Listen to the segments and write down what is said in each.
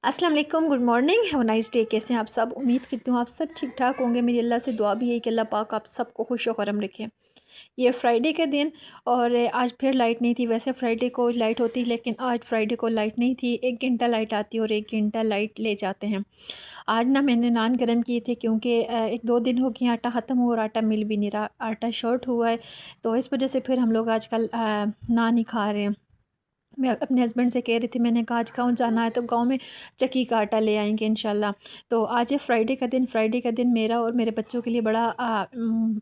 अस्सलाम वालेकुम, good morning, have a nice day. कैसे हैं आप सब? उम्मीद करती हूँ आप सब ठीक ठाक होंगे। मेरी अल्लाह से दुआ भी है कि अल्लाह पाक आप सबको खुश व खुरम रखे। ये फ्राइडे के दिन और आज फिर लाइट नहीं थी। वैसे फ्राइडे को लाइट होती, लेकिन आज फ्राइडे को लाइट नहीं थी। 1 घंटा लाइट आती है और 1 घंटा लाइट ले जाते हैं। आज ना मैंने नान गरम किए थे क्योंकि 1-2 दिन हो गए आटा ख़त्म हुआ और आटा मिल भी नहीं रहा, आटा शॉर्ट हुआ है। तो इस वजह से फिर हम लोग आजकल नान ही खा रहे हैं। मैं अपने हस्बैंड से कह रही थी, मैंने कहा आज गाँव जाना है तो गाँव में चक्की का आटा ले आएँगे इंशाल्लाह। तो आज है फ्राइडे का दिन। फ्राइडे का दिन मेरा और मेरे बच्चों के लिए बड़ा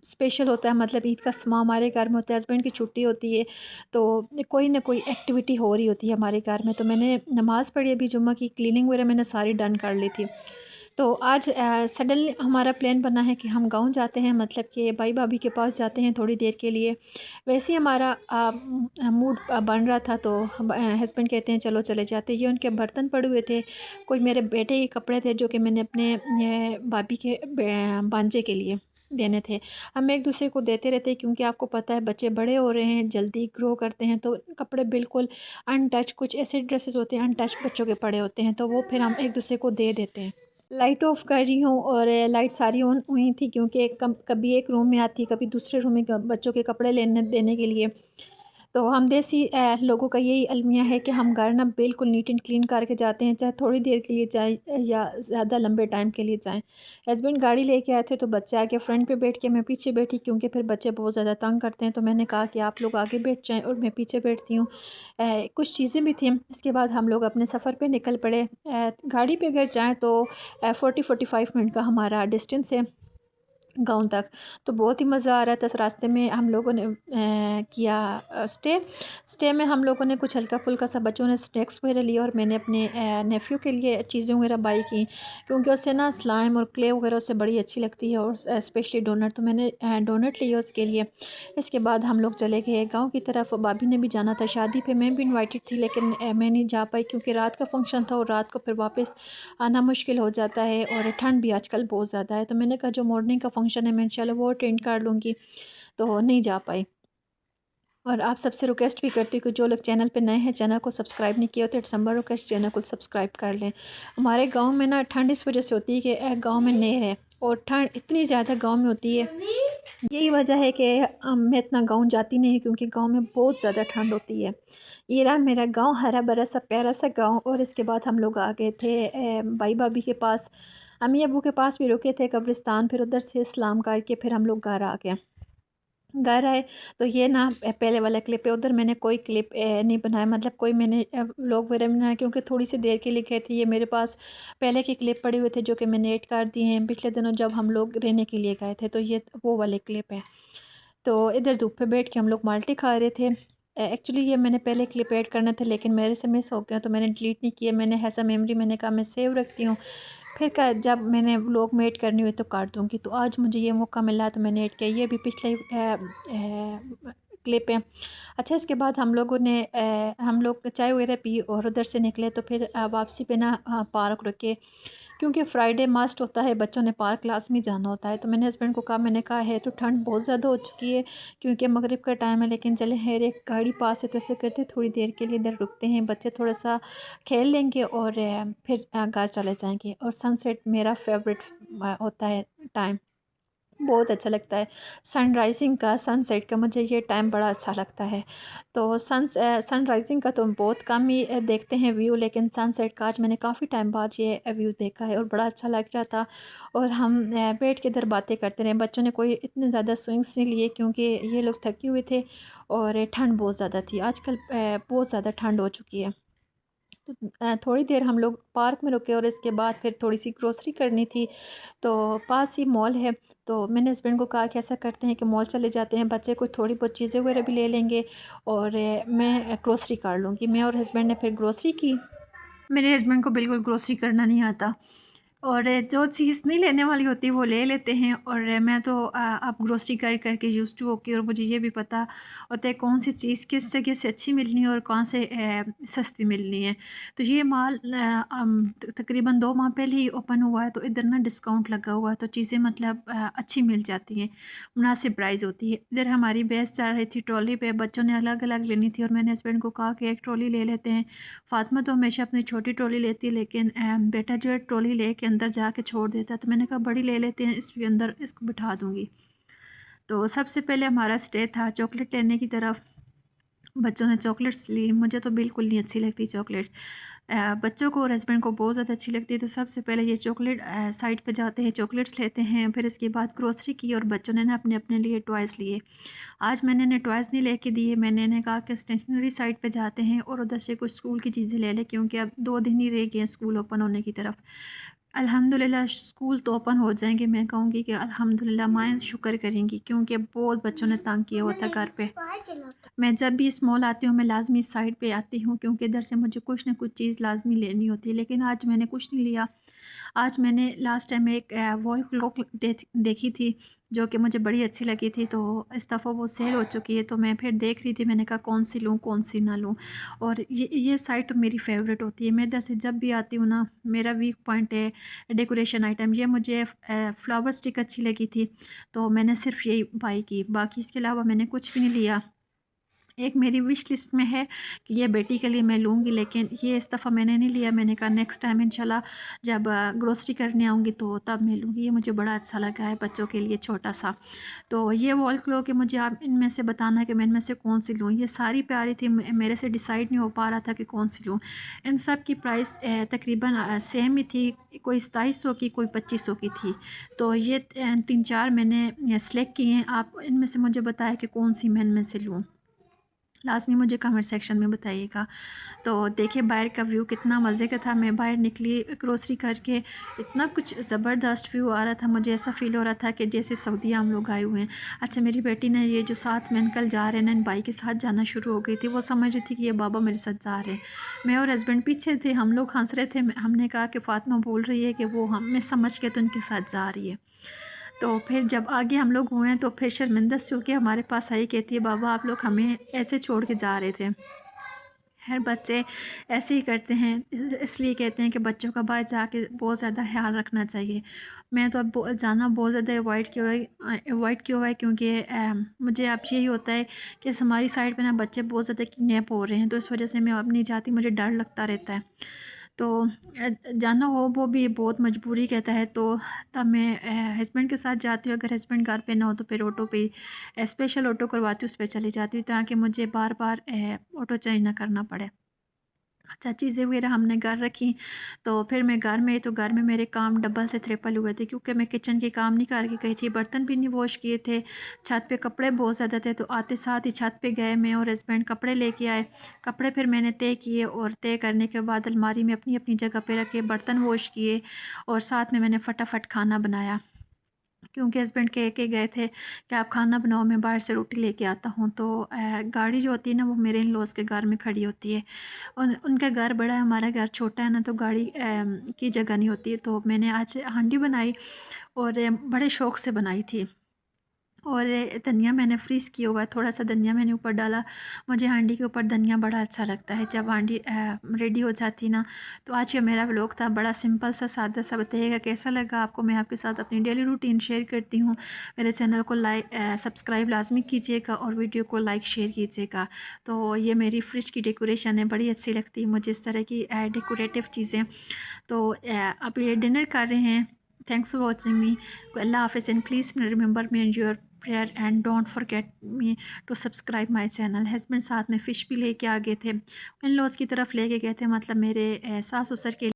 स्पेशल होता है। मतलब ईद का समा हमारे घर में होता है, हस्बैंड की छुट्टी होती है तो कोई ना कोई एक्टिविटी हो रही होती है हमारे घर में। तो मैंने नमाज़ पढ़ी अभी जुम्मा की, क्लीनिंग वगैरह मैंने सारी डन कर ली थी। तो आज सडनली हमारा प्लान बना है कि हम गाँव जाते हैं, मतलब कि भाई भाभी के पास जाते हैं थोड़ी देर के लिए। वैसे ही हमारा मूड बन रहा था तो हस्बैंड कहते हैं चलो चले जाते हैं। ये उनके बर्तन पड़े हुए थे, कोई मेरे बेटे के कपड़े थे जो कि मैंने अपने भाभी के भांजे के लिए देने थे। हम एक दूसरे को देते रहते हैं क्योंकि आपको पता है बच्चे बड़े हो रहे हैं, जल्दी ग्रो करते हैं, तो कपड़े बिल्कुल अनटच, कुछ ऐसे ड्रेसेस होते हैं अनटच बच्चों के पड़े होते हैं, तो वो फिर हम एक दूसरे को दे देते हैं। लाइट ऑफ़ कर रही हूँ और लाइट सारी ऑन हुई थी क्योंकि कभी एक रूम में आती, कभी दूसरे रूम में बच्चों के कपड़े लेने देने के लिए। तो हम देसी लोगों का यही अलमिया है कि हम घर ना बिल्कुल नीट एंड क्लीन करके जाते हैं, चाहे थोड़ी देर के लिए जाएँ या ज़्यादा लंबे टाइम के लिए जाएँ। हस्बैंड गाड़ी लेके आए थे तो बच्चे आगे फ्रंट पे बैठ के, मैं पीछे बैठी क्योंकि फिर बच्चे बहुत ज़्यादा तंग करते हैं। तो मैंने कहा कि आप लोग आगे बैठ जाएँ और मैं पीछे बैठती हूँ। कुछ चीज़ें भी थी। इसके बाद हम लोग अपने सफ़र पे निकल पड़े। गाड़ी पे अगर जाएँ तो 40-45 मिनट का हमारा डिस्टेंस है गाँव तक। तो बहुत ही मज़ा आ रहा था। इस रास्ते में हम लोगों ने किया स्टे में हम लोगों ने कुछ हल्का-फुल्का सा, बच्चों ने स्नैक्स वगैरह लिया और मैंने अपने नेफ़्यू के लिए चीज़ें वगैरह बाय की क्योंकि उससे ना स्लाइम और क्ले वगैरह उससे बड़ी अच्छी लगती है, और स्पेशली डोनट, तो मैंने डोनट लिए उसके लिए। इसके बाद हम लोग चले गए गाँव की तरफ। भाभी ने भी जाना था शादी पे, मैं भी इनवाइटेड थी लेकिन मैं नहीं जा पाई क्योंकि रात का फंक्शन था और रात को फिर वापस आना मुश्किल हो जाता है और ठंड भी आजकल बहुत ज़्यादा है। तो मैंने कहा जो मॉर्निंग का फंक्शन है मैं इंशाल्लाह वो अटेंड कर लूँगी, तो नहीं जा पाई। और आप सबसे रिक्वेस्ट भी करती हूँ कि जो लोग चैनल पे नए हैं, चैनल को सब्सक्राइब नहीं किया तो इट्स समबर रिक्वेस्ट, चैनल को सब्सक्राइब कर लें। हमारे गांव में ना ठंड इस वजह से होती है कि गांव में नहर है और ठंड इतनी ज़्यादा गांव में होती है। यही वजह है कि मैं इतना गांव जाती नहीं क्योंकि गांव में बहुत ज़्यादा ठंड होती है। ये रहा मेरा गांव, हरा भरा सा प्यारा सा गांव। और इसके बाद हम लोग आ गए थे भाई भाभी के पास, अम्मी अबू के पास भी रुके थे कब्रिस्तान, फिर उधर से सलाम करके फिर हम लोग घर आ गए। घर आए तो ये ना पहले वाला क्लिप है, उधर मैंने कोई क्लिप नहीं बनाया, मतलब कोई मैंने व्लॉग वगैरह नहीं बनाया क्योंकि थोड़ी सी देर के लिए गए थे। ये मेरे पास पहले के क्लिप पड़े हुए थे जो कि मैंने ऐड कर दिए हैं पिछले दिनों जब हम लोग रहने के लिए गए थे, तो ये वो वाले क्लिप है। तो इधर धूप पे बैठ के हम लोग माल्टे खा रहे थे। एक्चुअली ये मैंने पहले क्लिप ऐड करना था लेकिन मेरे से मिस हो गया तो मैंने डिलीट नहीं किया। मैंने ऐसा मेमोरी, मैंने कहा मैं सेव रखती हूँ, फिर जब मैंने व्लॉग में ऐड करनी हुई तो काट दूँगी। तो आज मुझे ये मौका मिला तो मैंने ऐड किया। ये भी पिछले क्लिप है। अच्छा, इसके बाद हम लोगों ने हम लोग चाय वगैरह पी और उधर से निकले तो फिर वापसी पे ना पार्क रुके क्योंकि फ्राइडे मस्ट होता है, बच्चों ने पार्क क्लास में जाना होता है। तो मैंने हस्बैंड को कहा, मैंने कहा है तो ठंड बहुत ज़्यादा हो चुकी है क्योंकि मगरिब का टाइम है, लेकिन चले है एक गाड़ी पास है तो ऐसे करते थोड़ी देर के लिए इधर रुकते हैं, बच्चे थोड़ा सा खेल लेंगे और फिर घर चले जाएंगे। और सनसेट मेरा फेवरेट होता है टाइम, बहुत अच्छा लगता है। सनराइज़िंग का, सनसेट का, मुझे ये टाइम बड़ा अच्छा लगता है। तो सनराइज़िंग का तो बहुत कम ही देखते हैं व्यू, लेकिन सनसेट का आज मैंने काफ़ी टाइम बाद ये व्यू देखा है और बड़ा अच्छा लग रहा था। और हम बैठ के इधर बातें करते रहे। बच्चों ने कोई इतने ज़्यादा स्विंग्स नहीं लिए क्योंकि ये लोग थके हुए थे और ठंड बहुत ज़्यादा थी। आजकल बहुत ज़्यादा ठंड हो चुकी है। तो थोड़ी देर हम लोग पार्क में रुके और इसके बाद फिर थोड़ी सी ग्रोसरी करनी थी, तो पास ही मॉल है। तो मैंने हस्बैंड को कहा कि ऐसा करते हैं कि मॉल चले जाते हैं, बच्चे को थोड़ी बहुत चीज़ें वगैरह भी ले लेंगे और मैं ग्रोसरी कर लूँगी। मैं और हस्बैंड ने फिर ग्रोसरी की। मेरे हस्बैंड को बिल्कुल ग्रोसरी करना नहीं आता, और जो चीज़ नहीं लेने वाली होती वो ले लेते हैं। और मैं तो अब ग्रोसरी करके यूज़ टू होके, और मुझे ये भी पता होता है कौन सी चीज़ किस जगह से अच्छी मिलनी है और कौन से सस्ती मिलनी है। तो ये माल तकरीबन 2 माह पहले ही ओपन हुआ है, तो इधर ना डिस्काउंट लगा हुआ है, तो चीज़ें मतलब अच्छी मिल जाती हैं, मुनासिब प्राइस होती है। इधर हमारी बहस चल रही थी ट्रॉली पे, बच्चों ने अलग अलग लेनी थी और मैंने हस्बैंड को कहा कि एक ट्रॉली ले लेते हैं। फ़ातिमा तो हमेशा अपनी छोटी ट्रॉली लेती है, लेकिन बेटा जो है ट्रॉली लेके अंदर जाके छोड़ देता है, तो मैंने कहा बड़ी ले लेते हैं, इसके अंदर इसको बिठा दूँगी। तो सबसे पहले हमारा स्टे था चॉकलेट लेने की तरफ। बच्चों ने चॉकलेट्स ली, मुझे तो बिल्कुल नहीं अच्छी लगती चॉकलेट। बच्चों को और हस्बैंड को बहुत ज़्यादा अच्छी लगती है, तो सबसे पहले ये चॉकलेट साइड पे जाते हैं, चॉकलेट्स लेते हैं। फिर इसके बाद ग्रोसरी की, और बच्चों ने ना अपने अपने लिए टॉयज़ लिए। आज मैंने इन्हें टॉयज़ नहीं लेके दिए, मैंने इन्हें कहा कि स्टेशनरी साइड पे जाते हैं और उधर से कुछ स्कूल की चीज़ें ले लें, क्योंकि अब 2 दिन ही रह गए हैं स्कूल ओपन होने की तरफ। अल्हम्दुलिल्लाह स्कूल तो ओपन हो जाएंगे, मैं कहूँगी कि अल्हम्दुलिल्लाह माएँ शुक्र करेंगी, क्योंकि अब बहुत बच्चों ने तंग किया हुआ था घर पे। मैं जब भी इस मॉल आती हूँ, मैं लाज़मी इस साइड पे आती हूँ, क्योंकि इधर से मुझे कुछ ना कुछ चीज़ लाज़मी लेनी होती है, लेकिन आज मैंने कुछ नहीं लिया। आज मैंने लास्ट टाइम एक वॉल क्लॉक देखी थी, जो कि मुझे बड़ी अच्छी लगी थी, तो इस दफ़ा वो सेल हो चुकी है, तो मैं फिर देख रही थी, मैंने कहा कौन सी लूँ कौन सी ना लूँ। और ये साइड तो मेरी फ़ेवरेट होती है, मैं इधर से जब भी आती हूँ ना, मेरा वीक पॉइंट है डेकोरेशन आइटम। ये मुझे फ्लावर स्टिक अच्छी लगी थी, तो मैंने सिर्फ यही बाई की, बाकी इसके अलावा मैंने कुछ भी नहीं लिया। एक मेरी विश लिस्ट में है कि ये बेटी के लिए मैं लूँगी, लेकिन ये इस दफ़ा मैंने नहीं लिया। मैंने कहा नेक्स्ट टाइम इंशाल्लाह जब ग्रोसरी करने आऊँगी तो तब मैं लूँगी। ये मुझे बड़ा अच्छा लगा है बच्चों के लिए छोटा-सा। तो ये वॉल क्लॉक है, मुझे आप इनमें से बताना कि मैं इनमें से कौन-सी लूँ। ये सारी प्यारी थी, मेरे से डिसाइड नहीं हो पा रहा था कि कौन-सी लूँ। इन सब की प्राइस तकरीबन सेम ही थी, कोई 2700 की, कोई 2500 की थी। तो ये 3-4 मैंने सेलेक्ट किए हैं। आप इनमें से मुझे बताएँ कि कौन-सी मैं इनमें से लूँ? लाज़मी मुझे कमेंट सेक्शन में बताइएगा। तो देखिए बाहर का व्यू कितना मज़े का था। मैं बाहर निकली ग्रोसरी करके, इतना कुछ ज़बरदस्त व्यू आ रहा था, मुझे ऐसा फ़ील हो रहा था कि जैसे सऊदीया हम लोग आए हुए हैं। अच्छा, मेरी बेटी ने ये जो साथ में अंकल जा रहे हैं ना, इन भाई के साथ जाना शुरू हो गई थी। वो समझ रही थी कि ये बाबा मेरे साथ जा रहे हैं। मैं और हस्बैंड पीछे थे, हम लोग हँस रहे थे। हमने कहा कि फ़ातिमा बोल रही है कि वो हमें समझ के तो उनके साथ जा रही है। तो फिर जब आगे हम लोग हुए हैं, तो फिर शर्मिंदा सी होके हमारे पास आई, कहती है बाबा आप लोग हमें ऐसे छोड़ के जा रहे थे। हर बच्चे ऐसे ही करते हैं, इसलिए कहते हैं कि बच्चों का बाहर जाके बहुत ज़्यादा ख्याल रखना चाहिए। मैं तो अब जाना बहुत ज़्यादा अवॉइड किया हुआ है, क्योंकि मुझे अब यही होता है कि हमारी साइड पे ना बच्चे बहुत ज़्यादा किडनैप हो रहे हैं, तो इस वजह से मैं अब नहीं जाती, मुझे डर लगता रहता है। तो जाना हो वो भी बहुत मजबूरी कहता है, तो तब मैं हस्बैंड के साथ जाती हूँ। अगर हस्बैंड घर पे ना हो तो फिर ऑटो पे, स्पेशल ऑटो करवाती हूँ, उस पे चली जाती हूँ, ताकि मुझे बार बार ऑटो चेंज ना करना पड़े। अच्छा, चीज़ें वगैरह हमने घर रखी, तो फिर मैं घर में, तो घर में मेरे काम डबल से ट्रिपल हुए थे, क्योंकि मैं किचन के काम नहीं करके गई थी, बर्तन भी नहीं वॉश किए थे, छत पे कपड़े बहुत ज़्यादा थे, तो आते साथ ही छत पे गए, मैं और हस्बैंड कपड़े लेके आए। कपड़े फिर मैंने तय किए, और तय करने के बाद अलमारी में अपनी अपनी जगह पे रखे, बर्तन वॉश किए, और साथ में मैंने फटाफट खाना बनाया, क्योंकि हस्बैंड कह के गए थे कि आप खाना बनाओ, मैं बाहर से रोटी लेके आता हूँ। तो गाड़ी जो होती है ना, वो मेरे इन लॉज के घर में खड़ी होती है। उनका घर बड़ा है, हमारा घर छोटा है ना, तो गाड़ी की जगह नहीं होती है। तो मैंने आज हांडी बनाई, और बड़े शौक़ से बनाई थी। और धनिया मैंने फ्रीज़ किया हुआ है, थोड़ा-सा धनिया मैंने ऊपर डाला। मुझे हांडी के ऊपर धनिया बड़ा अच्छा लगता है जब हांडी रेडी हो जाती ना। तो आज का मेरा व्लॉग था बड़ा सिंपल सा, सादा सा। बताइएगा कैसा लगा आपको। मैं आपके साथ अपनी डेली रूटीन शेयर करती हूँ। मेरे चैनल को सब्सक्राइब लाज़मी कीजिएगा, और वीडियो को लाइक शेयर कीजिएगा। तो ये मेरी फ्रिज की डेकोरेशन है, बड़ी अच्छी लगती है मुझे इस तरह की डेकोरेटिव चीज़ें। तो अब ये डिनर कर रहे हैं। Thanks for watching me. अल्लाह हाफ़िज़, and please remember me in your prayer, and don't forget me to subscribe my channel. Husband साथ में फ़िश भी लेके आ गए थे, इन लॉज की तरफ लेके गए थे, मतलब मेरे सास ससुर के